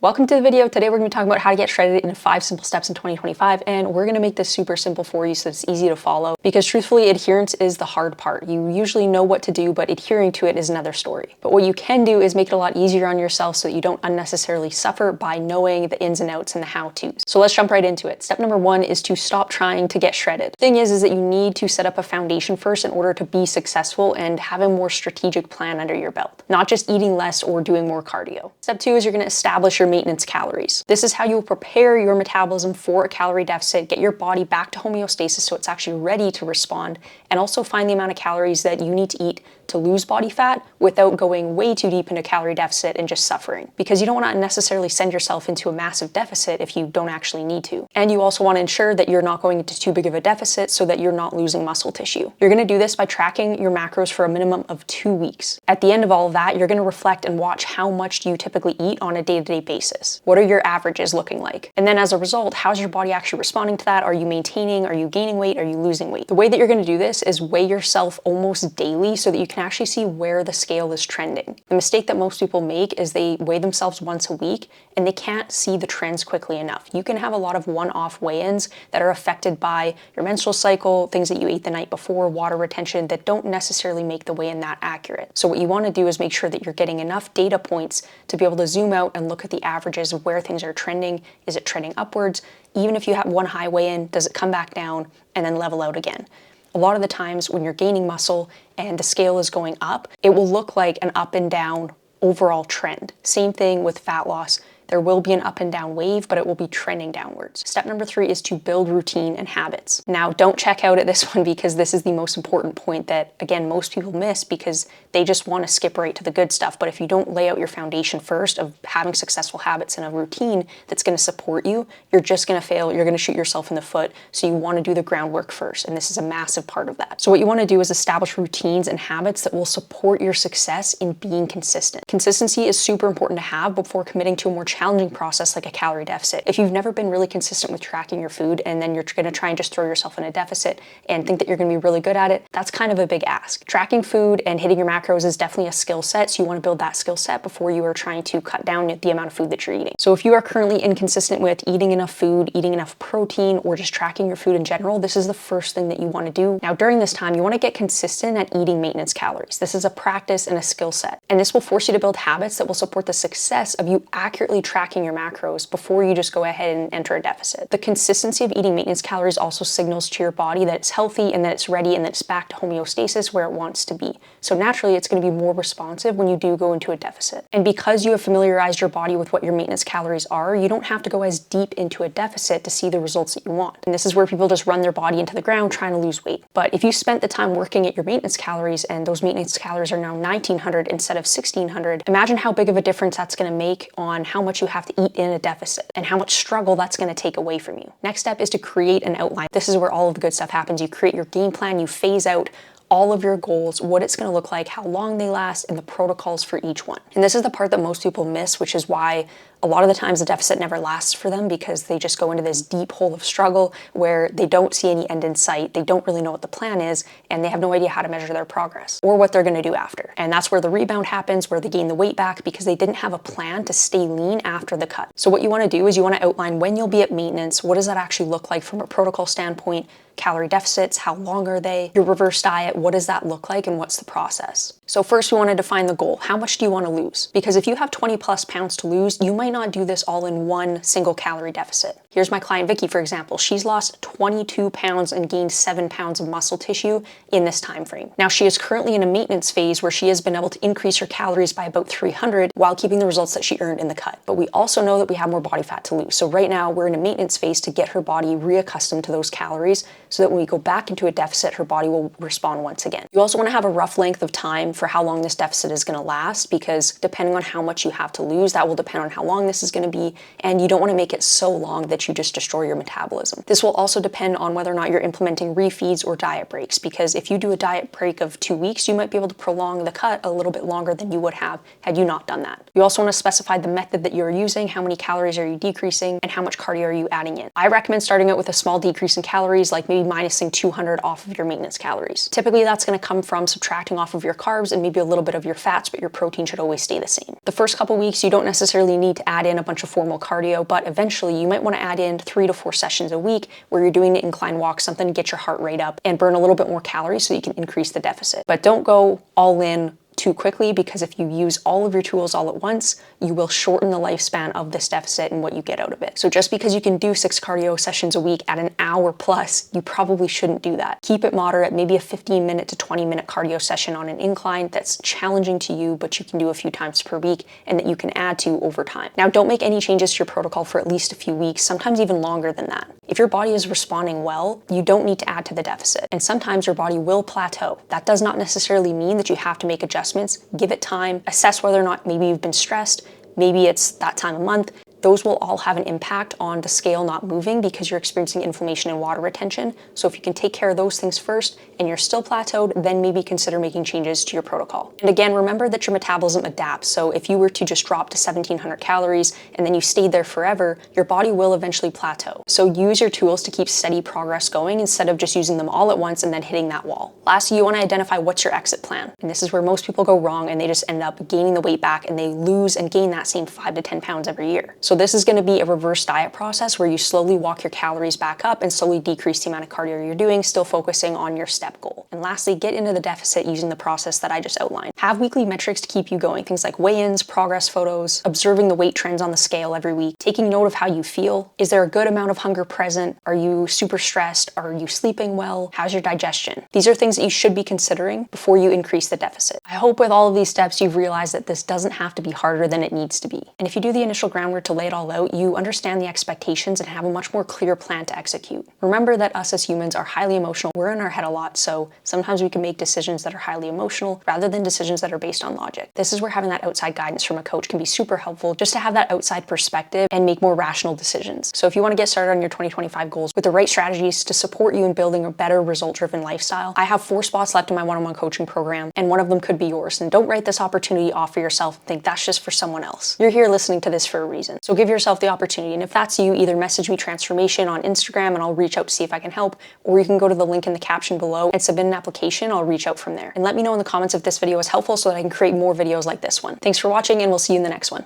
Welcome to the video. Today we're going to be talking about how to get shredded in 5 simple steps in 2025, and we're going to make this super simple for you so it's easy to follow, because truthfully adherence is the hard part. You usually know what to do, but adhering to it is another story. But what you can do is make it a lot easier on yourself so that you don't unnecessarily suffer by knowing the ins and outs and the how-tos. So let's jump right into it. Step number 1 is to stop trying to get shredded. The thing is that you need to set up a foundation first in order to be successful and have a more strategic plan under your belt, not just eating less or doing more cardio. Step 2 is you're going to establish your maintenance calories. This is how you will prepare your metabolism for a calorie deficit, get your body back to homeostasis so it's actually ready to respond, and also find the amount of calories that you need to eat to lose body fat without going way too deep into calorie deficit and just suffering. Because you don't want to necessarily send yourself into a massive deficit if you don't actually need to. And you also want to ensure that you're not going into too big of a deficit so that you're not losing muscle tissue. You're going to do this by tracking your macros for a minimum of 2 weeks. At the end of all of that, you're going to reflect and watch how much do you typically eat on a day-to-day basis. What are your averages looking like? And then as a result, how's your body actually responding to that? Are you maintaining? Are you gaining weight? Are you losing weight? The way that you're going to do this is weigh yourself almost daily so that you can actually see where the scale is trending. The mistake that most people make is they weigh themselves once a week and they can't see the trends quickly enough. You can have a lot of one-off weigh-ins that are affected by your menstrual cycle, things that you ate the night before, water retention, that don't necessarily make the weigh-in that accurate. So what you want to do is make sure that you're getting enough data points to be able to zoom out and look at the averages of where things are trending. Is it trending upwards? Even if you have one high weigh-in, does it come back down and then level out again? A lot of the times when you're gaining muscle and the scale is going up, it will look like an up and down overall trend. Same thing with fat loss. There will be an up and down wave, but it will be trending downwards. Step number 3 is to build routine and habits. Now, don't check out at this one because this is the most important point that, again, most people miss because they just want to skip right to the good stuff. But if you don't lay out your foundation first of having successful habits and a routine that's going to support you, you're just going to fail. You're going to shoot yourself in the foot. So you want to do the groundwork first. And this is a massive part of that. So what you want to do is establish routines and habits that will support your success in being consistent. Consistency is super important to have before committing to a more challenging process like a calorie deficit. If you've never been really consistent with tracking your food and then you're going to try and just throw yourself in a deficit and think that you're going to be really good at it, that's kind of a big ask. Tracking food and hitting your macros is definitely a skill set, so you want to build that skill set before you are trying to cut down the amount of food that you're eating. So if you are currently inconsistent with eating enough food, eating enough protein, or just tracking your food in general, this is the first thing that you want to do. Now during this time, you want to get consistent at eating maintenance calories. This is a practice and a skill set, and this will force you to build habits that will support the success of you accurately tracking your macros before you just go ahead and enter a deficit. The consistency of eating maintenance calories also signals to your body that it's healthy and that it's ready and that it's back to homeostasis where it wants to be. So naturally, it's going to be more responsive when you do go into a deficit. And because you have familiarized your body with what your maintenance calories are, you don't have to go as deep into a deficit to see the results that you want. And this is where people just run their body into the ground trying to lose weight. But if you spent the time working at your maintenance calories and those maintenance calories are now 1900 instead of 1600, imagine how big of a difference that's going to make on how much you have to eat in a deficit and how much struggle that's going to take away from you. Next step is to create an outline. This is where all of the good stuff happens. You create your game plan, you phase out all of your goals, what it's going to look like, how long they last, and the protocols for each one. And this is the part that most people miss, which is why a lot of the times the deficit never lasts for them, because they just go into this deep hole of struggle where they don't see any end in sight, they don't really know what the plan is, and they have no idea how to measure their progress or what they're going to do after. And that's where the rebound happens, where they gain the weight back because they didn't have a plan to stay lean after the cut. So what you want to do is you want to outline when you'll be at maintenance, what does that actually look like from a protocol standpoint, calorie deficits, how long are they, your reverse diet, what does that look like, and what's the process? So first we want to define the goal. How much do you want to lose? Because if you have 20 plus pounds to lose, you might not do this all in one single calorie deficit. Here's my client Vicky, for example. She's lost 22 pounds and gained 7 pounds of muscle tissue in this time frame. Now she is currently in a maintenance phase where she has been able to increase her calories by about 300 while keeping the results that she earned in the cut. But we also know that we have more body fat to lose. So right now we're in a maintenance phase to get her body reaccustomed to those calories so that when we go back into a deficit, her body will respond once again. You also want to have a rough length of time for how long this deficit is going to last, because depending on how much you have to lose, that will depend on how long this is going to be, and you don't want to make it so long that you just destroy your metabolism. This will also depend on whether or not you're implementing refeeds or diet breaks, because if you do a diet break of 2 weeks, you might be able to prolong the cut a little bit longer than you would have had you not done that. You also want to specify the method that you're using, how many calories are you decreasing, and how much cardio are you adding in. I recommend starting out with a small decrease in calories, like maybe minusing 200 off of your maintenance calories. Typically that's going to come from subtracting off of your carbs and maybe a little bit of your fats, but your protein should always stay the same. The first couple weeks, you don't necessarily need to add in a bunch of formal cardio, but eventually you might want to add in 3 to 4 sessions a week where you're doing an incline walk, something to get your heart rate up and burn a little bit more calories so you can increase the deficit. But don't go all in too quickly, because if you use all of your tools all at once, you will shorten the lifespan of this deficit and what you get out of it. So just because you can do 6 cardio sessions a week at an hour plus, you probably shouldn't do that. Keep it moderate, maybe a 15-minute to 20-minute cardio session on an incline that's challenging to you, but you can do a few times per week and that you can add to over time. Now, don't make any changes to your protocol for at least a few weeks, sometimes even longer than that. If your body is responding well, you don't need to add to the deficit. And sometimes your body will plateau. That does not necessarily mean that you have to make adjustments. Give it time, assess whether or not maybe you've been stressed, maybe it's that time of month. Those will all have an impact on the scale not moving because you're experiencing inflammation and water retention. So if you can take care of those things first and you're still plateaued, then maybe consider making changes to your protocol. And again, remember that your metabolism adapts. So if you were to just drop to 1700 calories and then you stayed there forever, your body will eventually plateau. So use your tools to keep steady progress going instead of just using them all at once and then hitting that wall. Lastly, you want to identify what's your exit plan. And this is where most people go wrong and they just end up gaining the weight back and they lose and gain that same 5 to 10 pounds every year. So this is going to be a reverse diet process where you slowly walk your calories back up and slowly decrease the amount of cardio you're doing, still focusing on your step goal. And lastly, get into the deficit using the process that I just outlined. Have weekly metrics to keep you going, things like weigh-ins, progress photos, observing the weight trends on the scale every week, taking note of how you feel. Is there a good amount of hunger present? Are you super stressed? Are you sleeping well? How's your digestion? These are things that you should be considering before you increase the deficit. I hope with all of these steps, you've realized that this doesn't have to be harder than it needs to be. And if you do the initial groundwork to lay it all out, you understand the expectations and have a much more clear plan to execute. Remember that us as humans are highly emotional. We're in our head a lot, so sometimes we can make decisions that are highly emotional rather than decisions that are based on logic. This is where having that outside guidance from a coach can be super helpful, just to have that outside perspective and make more rational decisions. So if you want to get started on your 2025 goals with the right strategies to support you in building a better result-driven lifestyle, I have 4 spots left in my one-on-one coaching program, and one of them could be yours. And don't write this opportunity off for yourself and think that's just for someone else. You're here listening to this for a reason. So give yourself the opportunity. And if that's you, either message me Transformation on Instagram and I'll reach out to see if I can help, or you can go to the link in the caption below and submit an application. I'll reach out from there. And let me know in the comments if this video was helpful so that I can create more videos like this one. Thanks for watching, and we'll see you in the next one.